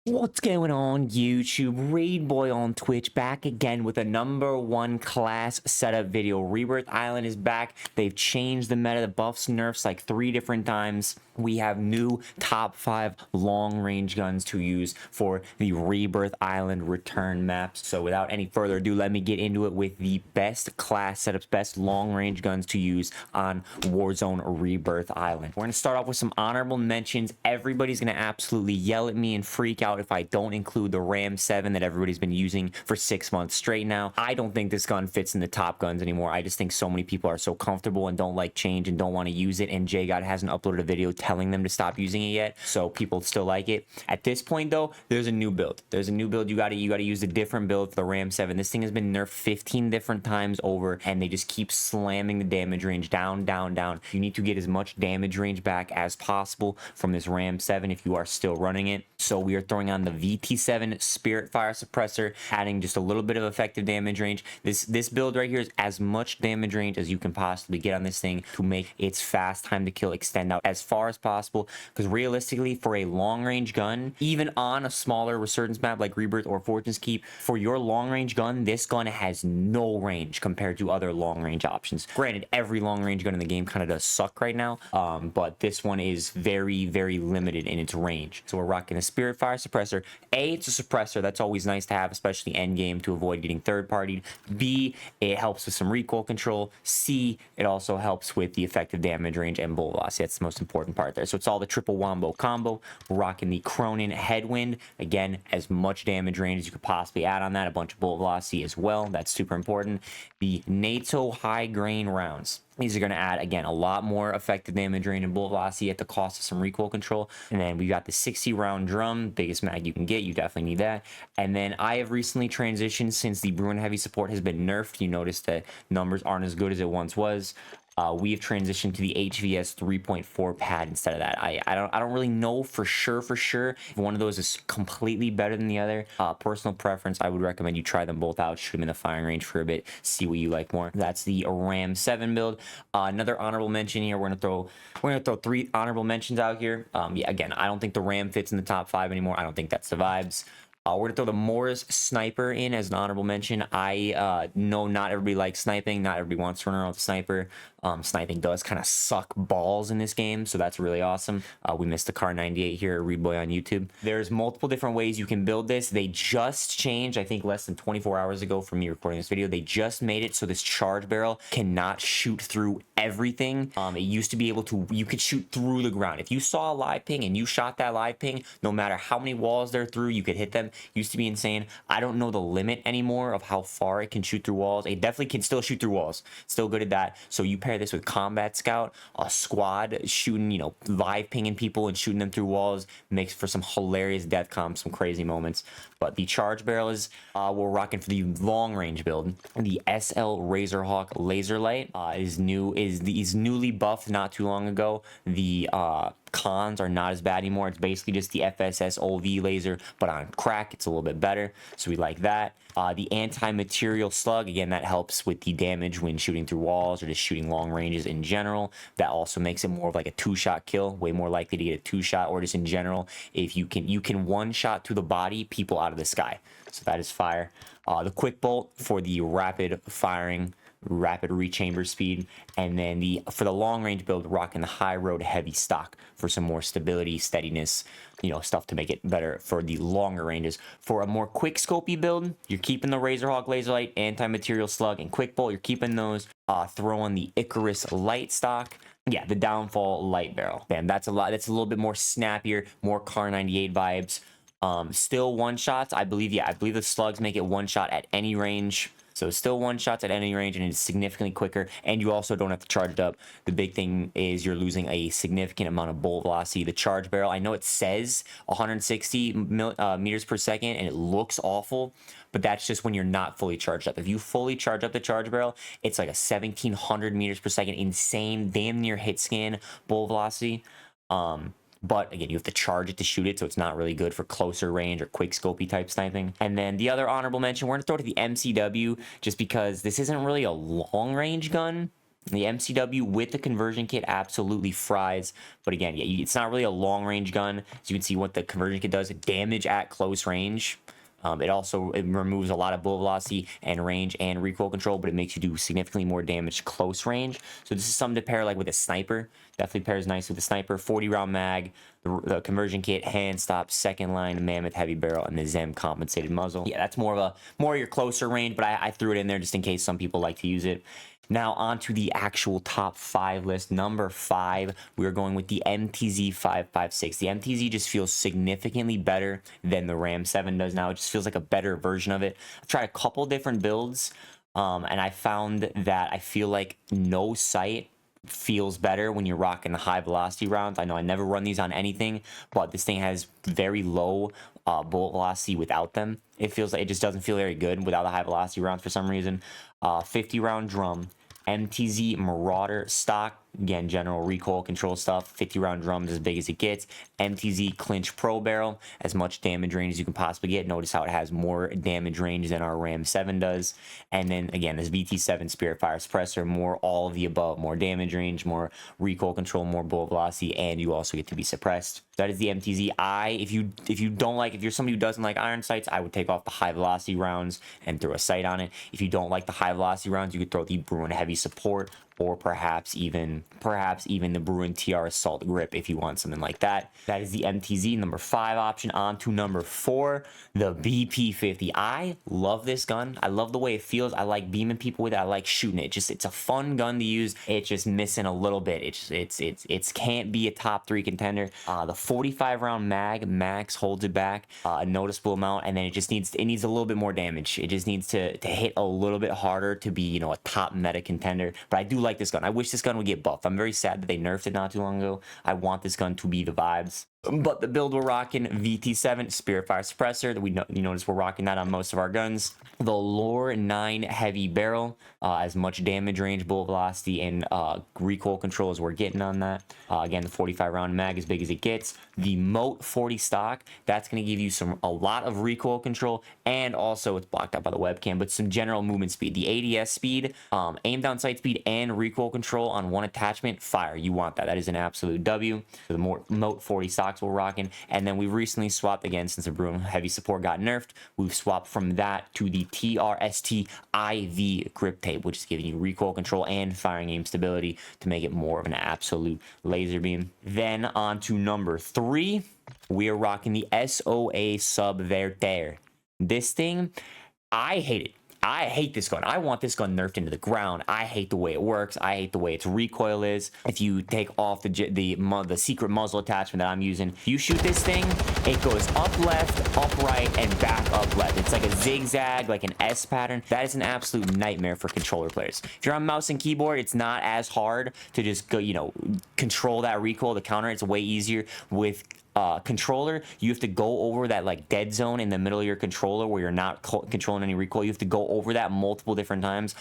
What's going on YouTube? Reidboyy on Twitch back again with a #1 class setup video. Rebirth Island is back. They've changed the meta, the buffs, nerfs like 3 different times. We have new top 5 long range guns to use for the Rebirth Island return maps. So without any further ado, let me get into it with the best class setups, best long range guns to use on Warzone Rebirth Island. We're going to start off with some honorable mentions. Everybody's going to absolutely yell at me and freak out if I don't include the RAM7 that everybody's been using for 6 months straight now. I don't think this gun fits in the top guns anymore. I just think so many people are so comfortable and don't like change and don't want to use it, and JGod hasn't uploaded a video telling them to stop using it yet, so people still like it. At this point though, there's a new build. You gotta use a different build for the RAM7. This thing has been nerfed 15 different times over, and they just keep slamming the damage range down. You need to get as much damage range back as possible from this RAM7 if you are still running it. So we are throwing on the VT7 Spirit Fire Suppressor, adding just a little bit of effective damage range. This build right here is as much damage range as you can possibly get on this thing to make its fast time to kill extend out as far as possible, because realistically for a long range gun, even on a smaller resurgence map like Rebirth or Fortune's Keep, for your long range gun, this gun has no range compared to other long range options. Granted, every long range gun in the game kind of does suck right now, but this one is very limited in its range. So we're rocking a Spirit Fire Suppressor. A, it's a suppressor. That's always nice to have, especially end game, to avoid getting third-partied. B, it helps with some recoil control. C, it also helps with the effective damage range and bullet velocity. That's the most important part there. So it's all the triple wombo combo. We're rocking the Cronin Headwind. Again, as much damage range as you could possibly add on that. A bunch of bullet velocity as well. That's super important. The NATO high grain rounds. These are going to add, again, a lot more effective damage range and bullet velocity at the cost of some recoil control. And then we got the 60-round drum, biggest mag you can get. You definitely need that. And then I have recently transitioned since the Bruin Heavy support has been nerfed. You notice that numbers aren't as good as it once was. We have transitioned to the HVS 3.4 pad instead of that. I don't really know for sure if one of those is completely better than the other. Personal preference, I would recommend you try them both out, shoot them in the firing range for a bit, see what you like more. That's the RAM7 build. Another honorable mention here. We're gonna throw 3 honorable mentions out here. Yeah, again, I don't think the RAM fits in the top 5 anymore. I don't think that's the vibes. We're gonna throw the Morris Sniper in as an honorable mention. I know not everybody likes sniping, not everybody wants to run around with a sniper. Sniping does kind of suck balls in this game, so that's really awesome. We missed the Car 98 here at Reidboyy on YouTube. There's multiple different ways you can build this. They just changed, I think less than 24 hours ago from me recording this video, they just made it so this charge barrel cannot shoot through everything. It used to be able to, you could shoot through the ground. If you saw a live ping and you shot that live ping, no matter how many walls they're through, you could hit them. Used to be insane. I don't know the limit anymore of how far it can shoot through walls. It definitely can still shoot through walls. Still good at that. So you pair this with Combat Scout, a squad shooting, you know, live pinging people and shooting them through walls, makes for some hilarious death comps, some crazy moments. But the charge barrel is we're rocking for the long range build. The SL Razorhawk Laser Light is newly buffed not too long ago. The cons are not as bad anymore. It's basically just the FSS OV laser, but on crack. It's a little bit better, so we like that. The anti-material slug, again, that helps with the damage when shooting through walls or just shooting long ranges in general. That also makes it more of like a 2-shot kill, way more likely to get a 2-shot, or just in general, if you can 1-shot to the body people out of the sky. So that is fire. The quick bolt for the rapid firing, rapid rechamber speed, and then for the long range build, rocking the high road heavy stock for some more stability, steadiness, you know, stuff to make it better for the longer ranges. For a more quick scopy build, you're keeping the Razorhawk Laser Light, anti-material slug, and quick bolt. You're keeping those. Throw on the Icarus light stock. Yeah, the Downfall light barrel. Damn, that's a lot. That's a little bit more snappier, more Car 98 vibes. Still 1-shots, I believe. Yeah, I believe the slugs make it 1-shot at any range. So still 1-shots at any range, and it's significantly quicker, and you also don't have to charge it up. The big thing is you're losing a significant amount of bullet velocity. The charge barrel, I know it says 160 meters per second, and it looks awful, but that's just when you're not fully charged up. If you fully charge up the charge barrel, it's like a 1700 meters per second, insane, damn near hit scan bullet velocity. But again, you have to charge it to shoot it, so it's not really good for closer range or quick scopy type sniping. And then the other honorable mention, we're going to throw to the MCW, just because this isn't really a long range gun. The MCW with the conversion kit absolutely fries. But again, yeah, it's not really a long range gun. So you can see what the conversion kit does. Damage at close range. It removes a lot of bullet velocity and range and recoil control, but it makes you do significantly more damage close range. So this is something to pair like with a sniper. Definitely pairs nice with a sniper. 40 round mag, the conversion kit, hand stop, second line, mammoth heavy barrel, and the Zem compensated muzzle. Yeah, that's more of your closer range, but I threw it in there just in case some people like to use it. Now on to the actual top 5 list. Number 5, we're going with the MTZ 556. The MTZ just feels significantly better than the RAM7 does now. It just feels like a better version of it. I've tried a couple different builds, and I found that I feel like no sight feels better when you're rocking the high velocity rounds. I know I never run these on anything, but this thing has very low bullet velocity without them. It feels like it just doesn't feel very good without the high velocity rounds for some reason. 50 round drum, MTZ Marauder stock, again, general recoil control stuff. 50 round drums as big as it gets. MTZ Clinch Pro barrel, as much damage range as you can possibly get. Notice how it has more damage range than our RAM7 does. And then again, this VT7 Spirit Fire Suppressor, more all of the above, more damage range, more recoil control, more bullet velocity, and you also get to be suppressed. That is the MTZ. If you're somebody who doesn't like iron sights, I would take off the high velocity rounds and throw a sight on it. If you don't like the high velocity rounds, you could throw the Bruin Heavy Support, or perhaps even the Bruin TR Assault Grip if you want something like that. That is the MTZ, number 5 option. On to number 4, the BP50. I love this gun. I love the way it feels. I like beaming people with it. I like shooting it. It's a fun gun to use. It's just missing a little bit. It can't be a top 3 contender. The 45 round mag max holds it back a noticeable amount, and then it needs a little bit more damage. It just needs to hit a little bit harder to be, a top meta contender. But I do like this gun. I wish this gun would get buffed. I'm very sad that they nerfed it not too long ago. I want this gun to be the vibes. But the build we're rocking, VT7 Spirit Fire Suppressor. You notice we're rocking that on most of our guns. The Lore 9 Heavy Barrel, as much damage range, bullet velocity, and recoil control as we're getting on that. Again, the 45 round mag, as big as it gets. The Moat 40 stock, that's going to give you a lot of recoil control, and also it's blocked out by the webcam, but some general movement speed. The ADS speed, aim down sight speed, and recoil control on one attachment, fire. You want that. That is an absolute W. So the Moat 40 stock we're rocking, and then we recently swapped again since the Bruin Heavy Support got nerfed. We've swapped from that to the TRST IV grip tape, which is giving you recoil control and firing aim stability to make it more of an absolute laser beam. Then on to number 3, we are rocking the SOA Subverter. This thing, I hate it. I hate this gun. I want this gun nerfed into the ground. I hate the way it works. I hate the way its recoil is. If you take off the secret muzzle attachment that I'm using, you shoot this thing, it goes up left, up right, and back up left. It's like a zigzag, like an S pattern. That is an absolute nightmare for controller players. If you're on mouse and keyboard, it's not as hard to just go, control that recoil, the counter. It's way easier. With controller, you have to go over that like dead zone in the middle of your controller where you're not controlling any recoil. You have to go over that multiple different times.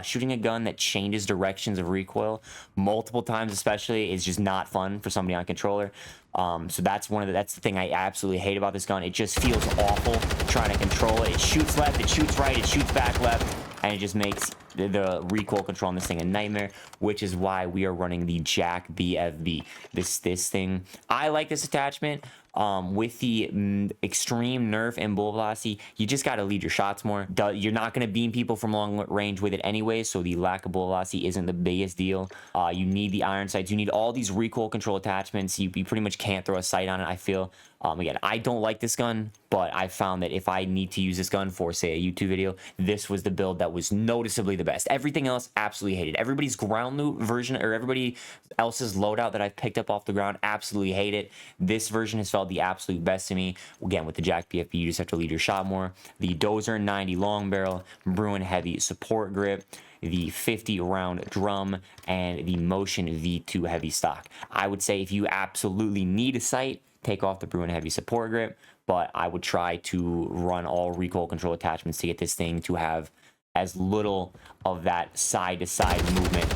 Shooting a gun that changes directions of recoil multiple times especially is just not fun for somebody on controller. So that's the thing I absolutely hate about this gun. It just feels awful trying to control it. It shoots left, it shoots right, it shoots back left, and it just makes the recoil control on this thing a nightmare, which is why we are running the Jack BFB. This thing, I like this attachment. With the extreme nerf and bullet velocity, you just got to lead your shots more. You're not going to beam people from long range with it anyway, so the lack of bullet velocity isn't the biggest deal. You need the iron sights. You need all these recoil control attachments. You pretty much can't throw a sight on it, I feel. Again, I don't like this gun, but I found that if I need to use this gun for, say, a YouTube video, this was the build that was noticeably the best. Everything else, absolutely hated. Everybody's ground loot version, or everybody else's loadout that I've picked up off the ground, absolutely hate it. This version has felt the absolute best to me. Again, with the Jack BFB, you just have to lead your shot more. The Dozer 90 long barrel, Bruin Heavy Support grip, the 50 round drum, and the Motion V2 heavy stock. I would say if you absolutely need a sight, take off the Bruin Heavy Support grip, but I would try to run all recoil control attachments to get this thing to have as little of that side-to-side movement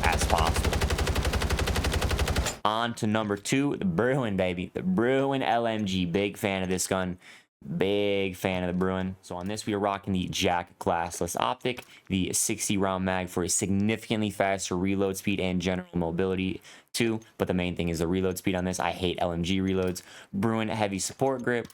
as possible. On to number 2, the Bruin, baby. The Bruin LMG. Big fan of this gun. Big fan of the Bruin. So on this, we are rocking the Jack glassless optic, the 60 round mag for a significantly faster reload speed and general mobility too. But the main thing is the reload speed on this. I hate LMG reloads. Bruin heavy support grip.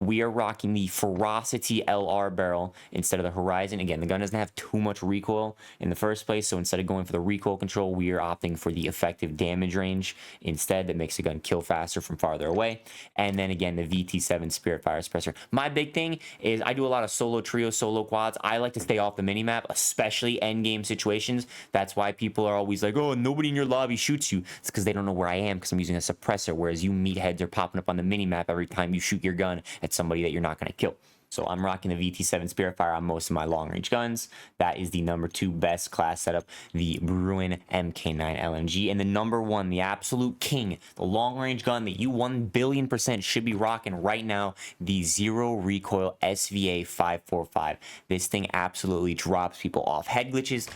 We are rocking the Ferocity LR barrel instead of the Horizon. Again, the gun doesn't have too much recoil in the first place, so instead of going for the recoil control, we are opting for the effective damage range instead. That makes the gun kill faster from farther away. And then again, the VT7 Spirit Fire Suppressor. My big thing is I do a lot of solo trios, solo quads. I like to stay off the minimap, especially endgame situations. That's why people are always like, oh, nobody in your lobby shoots you. It's because they don't know where I am because I'm using a suppressor, whereas you meatheads are popping up on the minimap every time you shoot your gun at somebody that you're not going to kill. So I'm rocking the VT7 Spirit Fire on most of my long range guns. That is the number 2 best class setup, the Bruin MK9 LMG. And the number 1, the absolute king, the long range gun that you 1,000,000,000% should be rocking right now, the Zero Recoil SVA 545. This thing absolutely drops people off. Head glitches.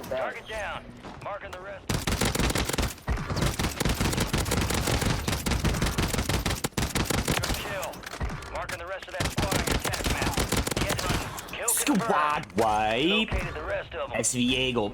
Target down. Marking the rest. Good kill. Marking the rest of that squad on your task map. Get hunting. Kill confirmed. Squad wipe. Located the rest of them. SVA go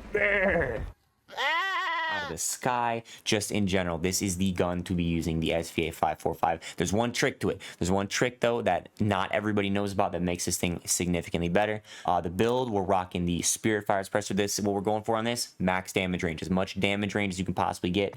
out of the sky. Just in general, this is the gun to be using, the SVA 545. There's one trick to it. There's one trick though that not everybody knows about that makes this thing significantly better. The build, we're rocking the Spirit Fire Suppressor. This is what we're going for on this. Max damage range, as much damage range as you can possibly get.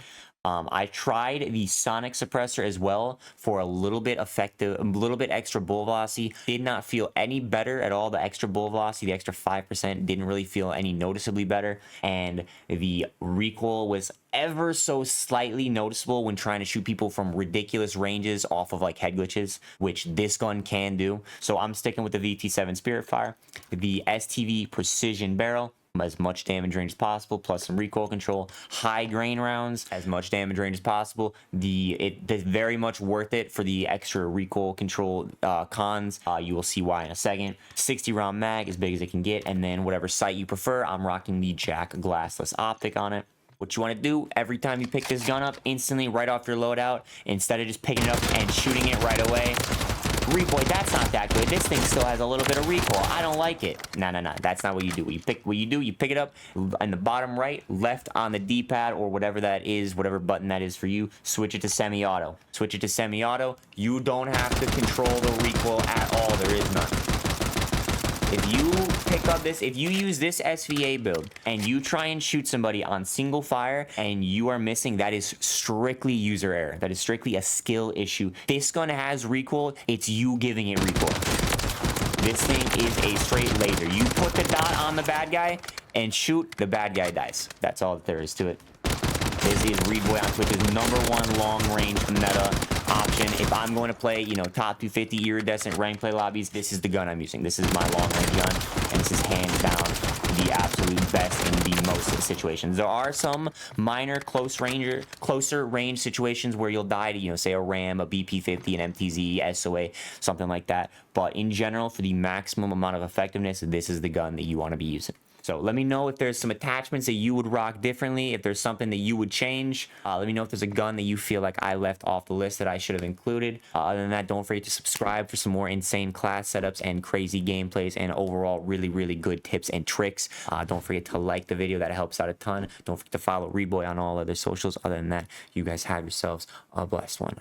I tried the Sonic Suppressor as well for a little bit effective, a little bit extra bull velocity. Did not feel any better at all. The extra bull velocity, the extra 5%, didn't really feel any noticeably better. And the recoil was ever so slightly noticeable when trying to shoot people from ridiculous ranges off of like head glitches, which this gun can do. So I'm sticking with the VT7 Spirit Fire, the STV Precision Barrel, as much damage range as possible, plus some recoil control. High grain rounds, as much damage range as possible. It's very much worth it for the extra recoil control cons. You will see why in a second. 60 round mag, as big as it can get, and then whatever sight you prefer. I'm rocking the Jack glassless optic on it. What you want to do every time you pick this gun up, instantly right off your loadout, instead of just picking it up and shooting it right away. Reidboyy, that's not that good. This thing still has a little bit of recoil. I don't like it. No. That's not what you do. You pick it up in the bottom right, left on the D-pad or whatever that is, whatever button that is for you. Switch it to semi-auto. Switch it to semi-auto. You don't have to control the recoil at all. There is none. If you pick up this, if you use this SVA build and you try and shoot somebody on single fire and you are missing, that is strictly user error. That is strictly a skill issue. This gun has recoil. It's you giving it recoil. This thing is a straight laser. You put the dot on the bad guy and shoot, the bad guy dies. That's all that there is to it. This is Reidboyy on Twitch's #1 long-range meta option. If I'm going to play, top 250 iridescent rank play lobbies, this is the gun I'm using. This is my long-range gun, and this is hands down the absolute best in the most situations. There are some minor closer range situations where you'll die to, say a RAM, a BP50, an MTZ, SOA, something like that. But in general, for the maximum amount of effectiveness, this is the gun that you want to be using. So let me know if there's some attachments that you would rock differently, if there's something that you would change. Let me know if there's a gun that you feel like I left off the list that I should have included. Other than that, don't forget to subscribe for some more insane class setups and crazy gameplays and overall really, really good tips and tricks. Don't forget to like the video. That helps out a ton. Don't forget to follow Reidboyy on all other socials. Other than that, you guys have yourselves a blessed one.